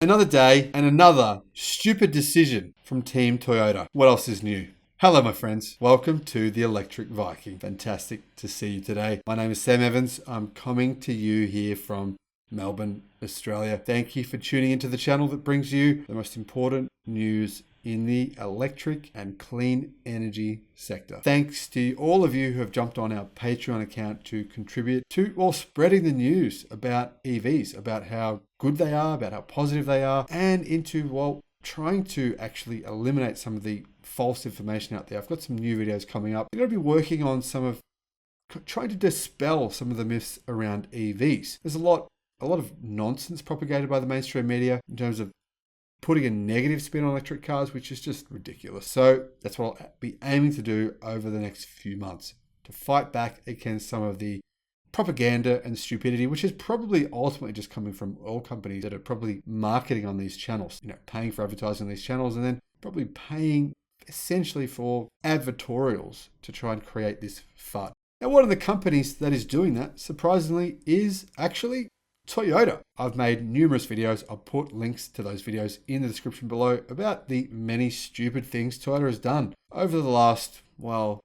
Another day and another stupid decision from Team Toyota. What else is new? Hello, my friends. Welcome to the Electric Viking. Fantastic to see you today. My name is Sam Evans. I'm coming to you here from Melbourne, Australia. Thank you for tuning into the channel that brings you the most important news in the electric and clean energy sector. Thanks to all of you who have jumped on our Patreon account to contribute to, well, spreading the news about EVs, about how good they are, about how positive they are, and into, well, trying to actually eliminate some of the false information out there. I've got some new videos coming up. I'm going to be working on trying to dispel some of the myths around EVs. There's a lot of nonsense propagated by the mainstream media in terms of putting a negative spin on electric cars, which is just ridiculous. So that's what I'll be aiming to do over the next few months, to fight back against some of the propaganda and stupidity, which is probably ultimately just coming from oil companies that are probably marketing on these channels, paying for advertising on these channels, and then probably paying essentially for advertorials to try and create this FUD. Now, one of the companies that is doing that, surprisingly, is actually Toyota. I've made numerous videos. I'll put links to those videos in the description below about the many stupid things Toyota has done over the last, well,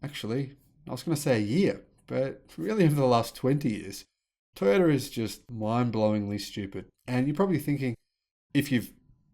actually, I was going to say a year, but really over the last 20 years. Toyota is just mind-blowingly stupid. And you're probably thinking, if you're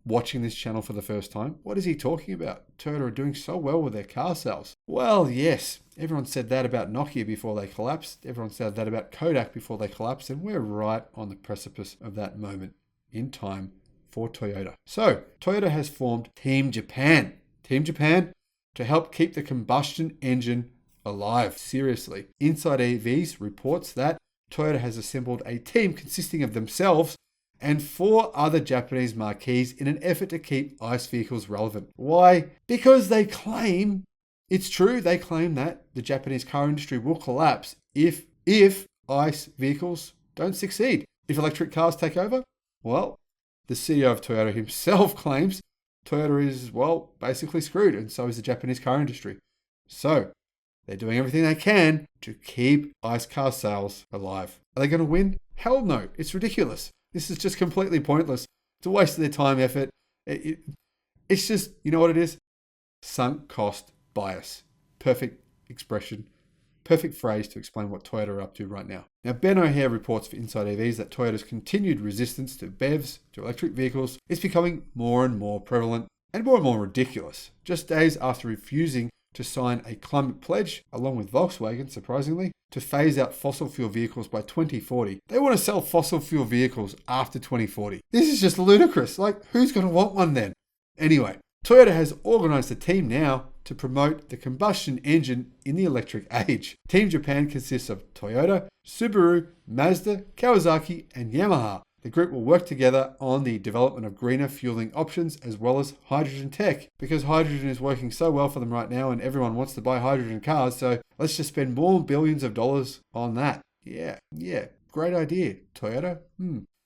watching this channel for the first time, what is he talking about? Toyota are doing so well with their car sales. Well, yes, everyone said that about Nokia before they collapsed. Everyone said that about Kodak before they collapsed. And we're right on the precipice of that moment in time for Toyota. So Toyota has formed Team Japan. Team Japan to help keep the combustion engine alive. Seriously. Inside EVs reports that Toyota has assembled a team consisting of themselves and 4 other Japanese marquees in an effort to keep ICE vehicles relevant. Why? Because they claim, it's true, they claim that the Japanese car industry will collapse if ICE vehicles don't succeed. If electric cars take over, well, the CEO of Toyota himself claims Toyota is, well, basically screwed, and so is the Japanese car industry. So they're doing everything they can to keep ICE car sales alive. Are they going to win? Hell no. It's ridiculous. This is just completely pointless. It's a waste of their time, effort. It's just, you know what it is? Sunk cost bias. Perfect expression, perfect phrase to explain what Toyota are up to right now. Now, Ben O'Hare reports for Inside EVs that Toyota's continued resistance to BEVs, to electric vehicles, is becoming more and more prevalent and more ridiculous. Just days after refusing to sign a climate pledge, along with Volkswagen, surprisingly, to phase out fossil fuel vehicles by 2040. They want to sell fossil fuel vehicles after 2040. This is just ludicrous. Like, who's going to want one then? Anyway, Toyota has organized a team now to promote the combustion engine in the electric age. Team Japan consists of Toyota, Subaru, Mazda, Kawasaki, and Yamaha. The group will work together on the development of greener fueling options as well as hydrogen tech, because hydrogen is working so well for them right now and everyone wants to buy hydrogen cars, so let's just spend more billions of dollars on that. Yeah, great idea, Toyota.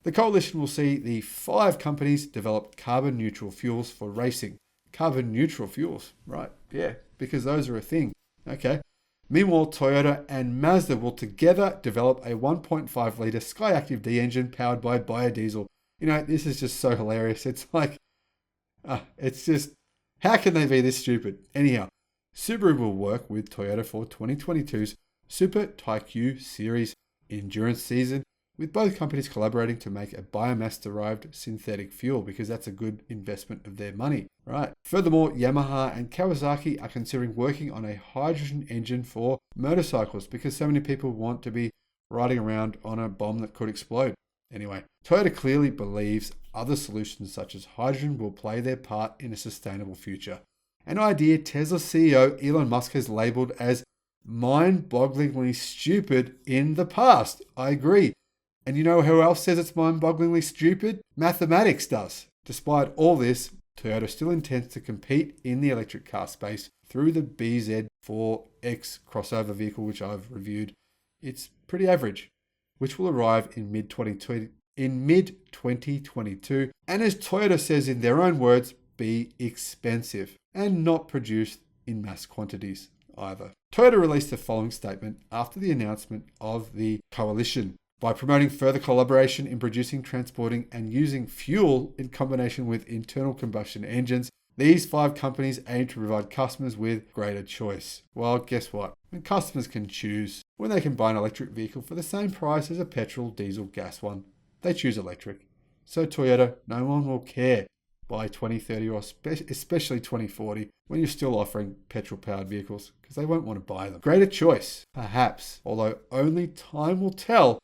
The coalition will see the 5 companies develop carbon neutral fuels for racing. Carbon neutral fuels, right? Yeah, because those are a thing. Okay. Meanwhile, Toyota and Mazda will together develop a 1.5 litre Skyactiv D engine powered by biodiesel. This is just so hilarious. It's like, it's just, how can they be this stupid? Anyhow, Subaru will work with Toyota for 2022's Super Taikyu Series endurance season, with both companies collaborating to make a biomass-derived synthetic fuel, because that's a good investment of their money, right? Furthermore, Yamaha and Kawasaki are considering working on a hydrogen engine for motorcycles, because so many people want to be riding around on a bomb that could explode. Anyway, Toyota clearly believes other solutions such as hydrogen will play their part in a sustainable future. An idea Tesla CEO Elon Musk has labeled as mind-bogglingly stupid in the past. I agree. And you know who else says it's mind-bogglingly stupid? Mathematics does. Despite all this, Toyota still intends to compete in the electric car space through the BZ4X crossover vehicle, which I've reviewed. It's pretty average, which will arrive in mid-2022, and as Toyota says in their own words, be expensive and not produced in mass quantities either. Toyota released the following statement after the announcement of the coalition. By promoting further collaboration in producing, transporting, and using fuel in combination with internal combustion engines, these 5 companies aim to provide customers with greater choice. Well, guess what? When customers can choose, when they can buy an electric vehicle for the same price as a petrol, diesel, gas one, they choose electric. So Toyota, no one will care by 2030 or especially 2040 when you're still offering petrol-powered vehicles because they won't want to buy them. Greater choice, perhaps, although only time will tell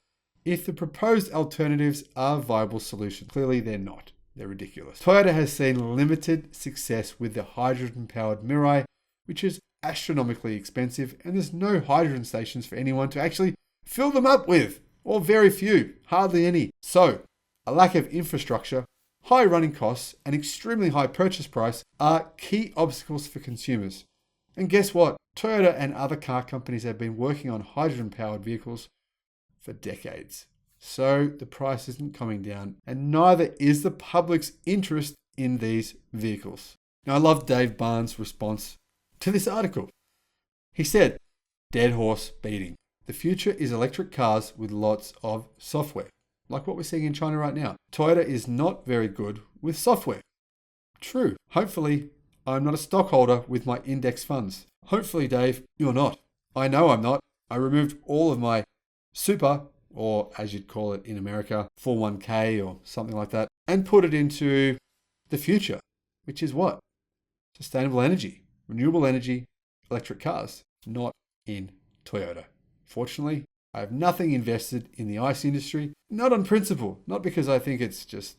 if the proposed alternatives are viable solutions. Clearly, they're not. They're ridiculous. Toyota has seen limited success with the hydrogen-powered Mirai, which is astronomically expensive, and there's no hydrogen stations for anyone to actually fill them up with, or very few, hardly any. So, a lack of infrastructure, high running costs, and extremely high purchase price are key obstacles for consumers. And guess what? Toyota and other car companies have been working on hydrogen-powered vehicles for decades. So the price isn't coming down, and neither is the public's interest in these vehicles. Now, I love Dave Barnes' response to this article. He said, "Dead horse beating. The future is electric cars with lots of software, like what we're seeing in China right now. Toyota is not very good with software." True. Hopefully, I'm not a stockholder with my index funds. Hopefully, Dave, you're not. I know I'm not. I removed all of my super, or as you'd call it in America, 401k or something like that, and put it into the future, which is what? Sustainable energy, renewable energy, electric cars, not in Toyota. Fortunately, I have nothing invested in the ICE industry, not on principle, not because I think it's just,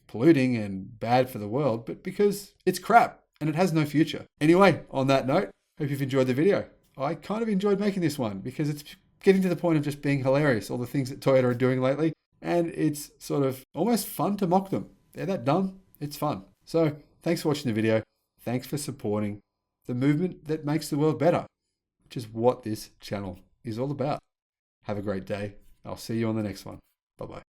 polluting and bad for the world, but because it's crap and it has no future. Anyway, on that note, hope you've enjoyed the video. I kind of enjoyed making this one because it's getting to the point of just being hilarious, all the things that Toyota are doing lately, and it's sort of almost fun to mock them. They're that dumb, it's fun. So thanks for watching the video. Thanks for supporting the movement that makes the world better, which is what this channel is all about. Have a great day. I'll see you on the next one. Bye-bye.